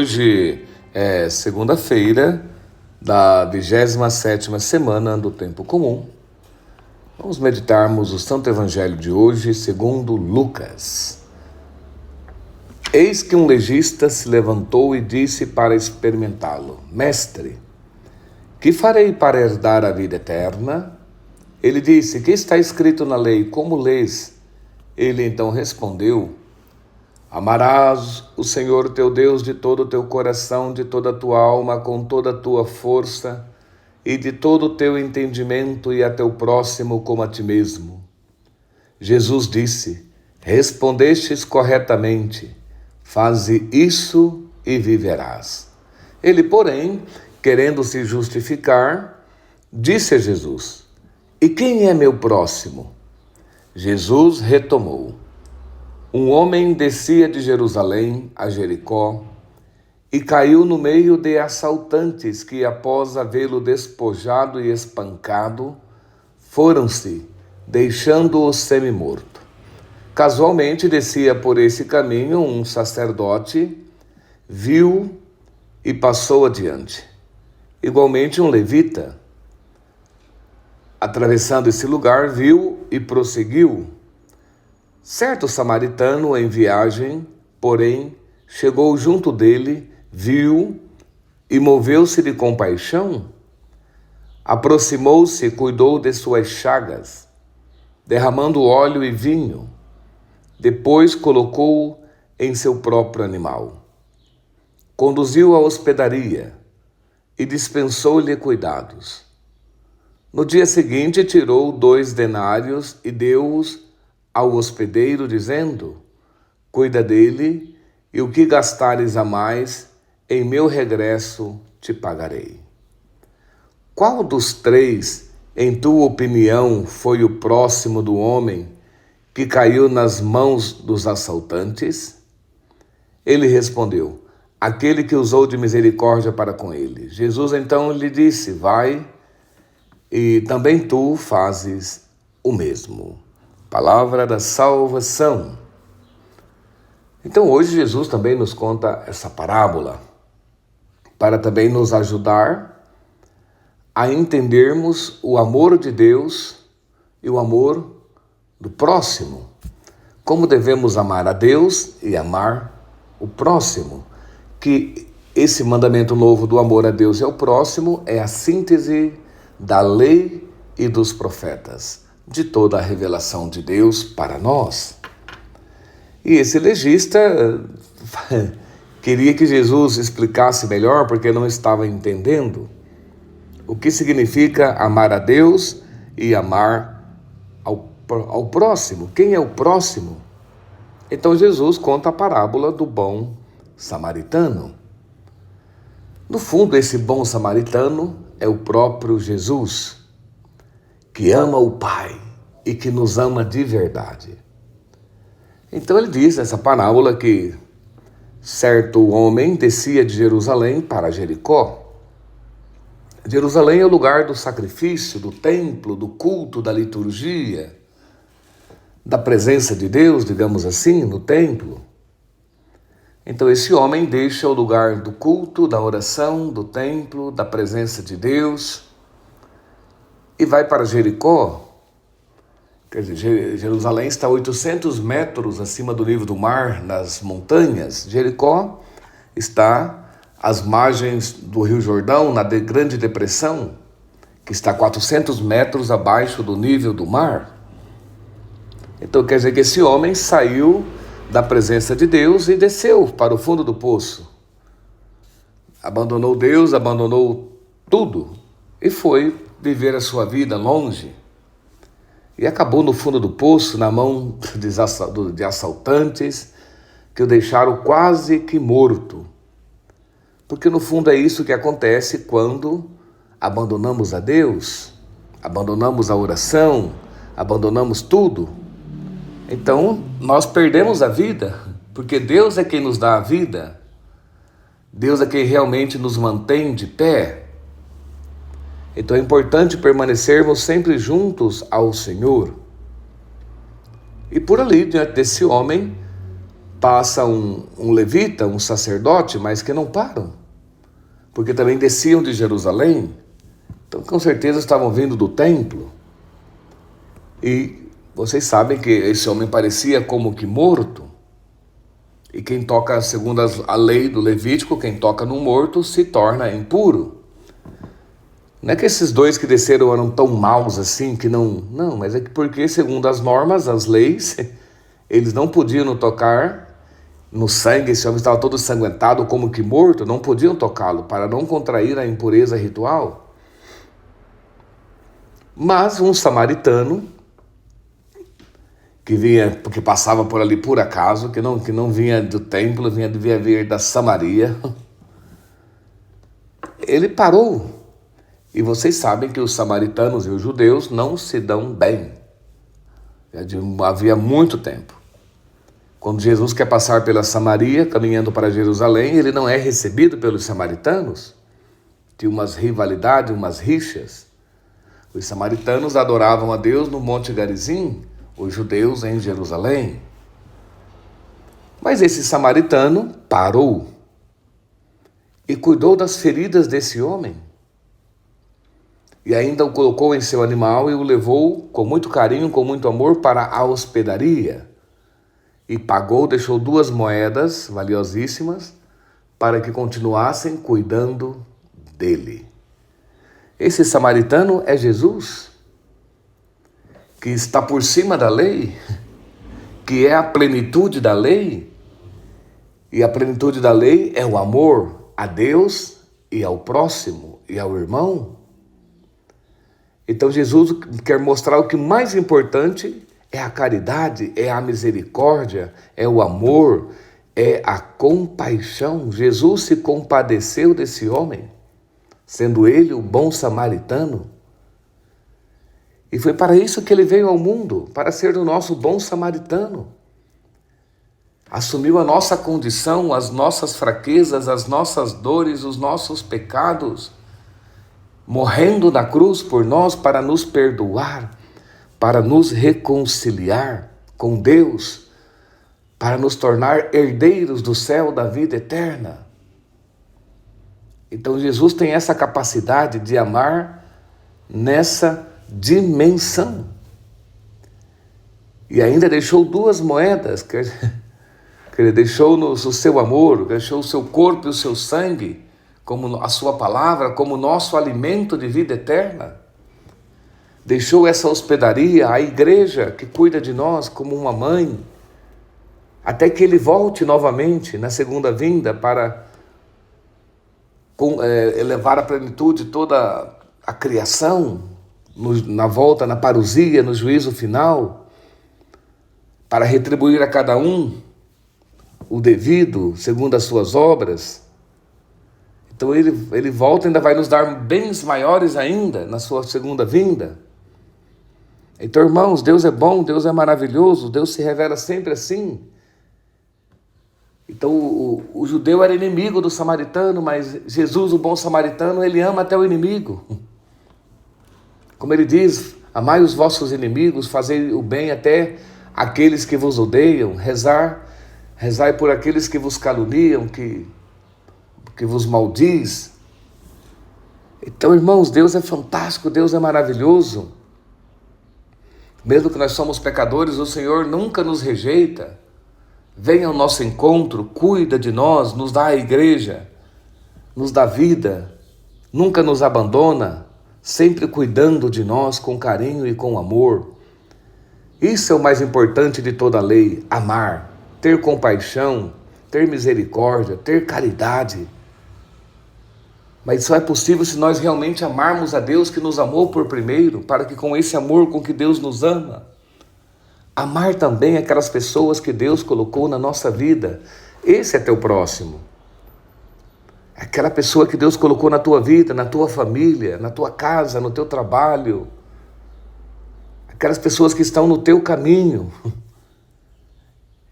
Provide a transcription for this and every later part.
Hoje é segunda-feira da 27ª semana do Tempo Comum. Vamos meditarmos o Santo Evangelho de hoje, segundo Lucas. Eis que um legista se levantou e disse para experimentá-lo: Mestre, que farei para herdar a vida eterna? Ele disse: Que está escrito na lei? Como lês? Ele então respondeu: Amarás o Senhor teu Deus de todo o teu coração, de toda a tua alma, com toda a tua força e de todo o teu entendimento, e a teu próximo como a ti mesmo. Jesus disse: Respondestes corretamente, faze isso e viverás. Ele, porém, querendo se justificar, disse a Jesus: E quem é meu próximo? Jesus retomou: Um homem descia de Jerusalém a Jericó e caiu no meio de assaltantes que, após havê-lo despojado e espancado, foram-se, deixando-o semi-morto. Casualmente descia por esse caminho um sacerdote, viu e passou adiante. Igualmente um levita, atravessando esse lugar, viu e prosseguiu. Certo samaritano em viagem, porém, chegou junto dele, viu e moveu-se de compaixão. Aproximou-se e cuidou de suas chagas, derramando óleo e vinho. Depois colocou-o em seu próprio animal. Conduziu-o à hospedaria e dispensou-lhe cuidados. No dia seguinte, tirou 2 denários e deu-os ao hospedeiro, dizendo: Cuida dele, e o que gastares a mais, em meu regresso te pagarei. Qual dos 3, em tua opinião, foi o próximo do homem que caiu nas mãos dos assaltantes? Ele respondeu: Aquele que usou de misericórdia para com ele. Jesus então lhe disse: Vai, e também tu fazes o mesmo. Palavra da salvação. Então hoje Jesus também nos conta essa parábola para também nos ajudar a entendermos o amor de Deus e o amor do próximo. Como devemos amar a Deus e amar o próximo. Que esse mandamento novo do amor a Deus e ao próximo é a síntese da lei e dos profetas, de toda a revelação de Deus para nós. E esse legista queria que Jesus explicasse melhor, porque não estava entendendo o que significa amar a Deus e amar ao próximo. Quem é o próximo? Então Jesus conta a parábola do bom samaritano. No fundo, esse bom samaritano é o próprio Jesus, que ama o Pai e que nos ama de verdade. Então ele diz nessa parábola que certo homem descia de Jerusalém para Jericó. Jerusalém é o lugar do sacrifício, do templo, do culto, da liturgia, da presença de Deus, digamos assim, no templo. Então esse homem deixa o lugar do culto, da oração, do templo, da presença de Deus e vai para Jericó. Quer dizer, Jerusalém está a 800 metros acima do nível do mar, nas montanhas. Jericó está às margens do Rio Jordão, na Grande Depressão, que está a 400 metros abaixo do nível do mar. Então quer dizer que esse homem saiu da presença de Deus e desceu para o fundo do poço. Abandonou Deus, abandonou tudo e foi viver a sua vida longe. E acabou no fundo do poço, na mão de assaltantes que o deixaram quase que morto. Porque no fundo é isso que acontece quando abandonamos a Deus, abandonamos a oração, abandonamos tudo. Então nós perdemos a vida, porque Deus é quem nos dá a vida. Deus é quem realmente nos mantém de pé. Então é importante permanecermos sempre juntos ao Senhor. E por ali, diante desse homem, passa um levita, um sacerdote, mas que não param, porque também desciam de Jerusalém, então com certeza estavam vindo do templo. E vocês sabem que esse homem parecia como que morto, e quem toca, segundo a lei do Levítico, quem toca no morto se torna impuro. Não é que esses dois que desceram eram tão maus assim, que não... Não, mas é que porque, segundo as normas, as leis, eles não podiam tocar no sangue. Esse homem estava todo ensanguentado, como que morto, não podiam tocá-lo, para não contrair a impureza ritual. Mas um samaritano, que passava por ali por acaso, que não vinha do templo, devia vir da Samaria, ele parou. E vocês sabem que os samaritanos e os judeus não se dão bem. Havia muito tempo. Quando Jesus quer passar pela Samaria, caminhando para Jerusalém, ele não é recebido pelos samaritanos. Tinha umas rivalidades, umas rixas. Os samaritanos adoravam a Deus no Monte Garizim, os judeus em Jerusalém. Mas esse samaritano parou e cuidou das feridas desse homem. E ainda o colocou em seu animal e o levou com muito carinho, com muito amor para a hospedaria. E pagou, deixou 2 moedas valiosíssimas para que continuassem cuidando dele. Esse samaritano é Jesus, que está por cima da lei, que é a plenitude da lei. E a plenitude da lei é o amor a Deus e ao próximo e ao irmão. Então Jesus quer mostrar o que mais importante é a caridade, é a misericórdia, é o amor, é a compaixão. Jesus se compadeceu desse homem, sendo ele o bom samaritano. E foi para isso que ele veio ao mundo, para ser o nosso bom samaritano. Assumiu a nossa condição, as nossas fraquezas, as nossas dores, os nossos pecados, morrendo na cruz por nós para nos perdoar, para nos reconciliar com Deus, para nos tornar herdeiros do céu da vida eterna. Então Jesus tem essa capacidade de amar nessa dimensão. E ainda deixou 2 moedas, que ele deixou o seu amor, deixou o seu corpo e o seu sangue, como a sua palavra, como nosso alimento de vida eterna. Deixou essa hospedaria, a igreja que cuida de nós como uma mãe, até que ele volte novamente na segunda vinda para elevar à plenitude toda a criação, na volta, na parousia, no juízo final, para retribuir a cada um o devido, segundo as suas obras. Então ele volta e ainda vai nos dar bens maiores ainda na sua segunda vinda. Então, irmãos, Deus é bom, Deus é maravilhoso, Deus se revela sempre assim. Então o judeu era inimigo do samaritano, mas Jesus, o bom samaritano, ele ama até o inimigo. Como ele diz, amai os vossos inimigos, fazei o bem até aqueles que vos odeiam, rezai por aqueles que vos caluniam, que vos maldiz. Então, irmãos, Deus é fantástico, Deus é maravilhoso. Mesmo que nós somos pecadores, o Senhor nunca nos rejeita. Vem ao nosso encontro, cuida de nós, nos dá a igreja, nos dá vida, nunca nos abandona, sempre cuidando de nós com carinho e com amor. Isso é o mais importante de toda a lei: amar, ter compaixão, ter misericórdia, ter caridade. Mas só é possível se nós realmente amarmos a Deus que nos amou por primeiro, para que com esse amor com que Deus nos ama, amar também aquelas pessoas que Deus colocou na nossa vida. Esse é teu próximo. Aquela pessoa que Deus colocou na tua vida, na tua família, na tua casa, no teu trabalho. Aquelas pessoas que estão no teu caminho.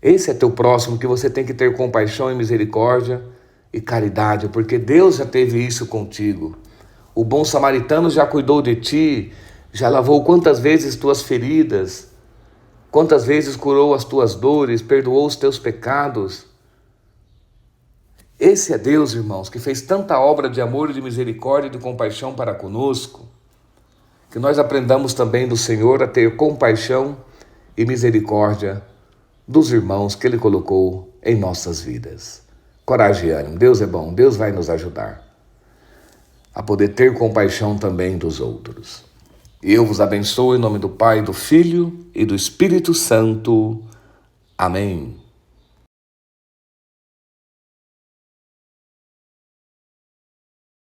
Esse é teu próximo, que você tem que ter compaixão e misericórdia e caridade, porque Deus já teve isso contigo. O bom samaritano já cuidou de ti, já lavou quantas vezes tuas feridas, Quantas vezes curou as tuas dores, perdoou os teus pecados. Esse é Deus, irmãos, que fez tanta obra de amor, de misericórdia e de compaixão para conosco, que nós aprendamos também do Senhor a ter compaixão e misericórdia dos irmãos que Ele colocou em nossas vidas. Coragem e ânimo, Deus é bom, Deus vai nos ajudar a poder ter compaixão também dos outros. E eu vos abençoo em nome do Pai, do Filho e do Espírito Santo. Amém.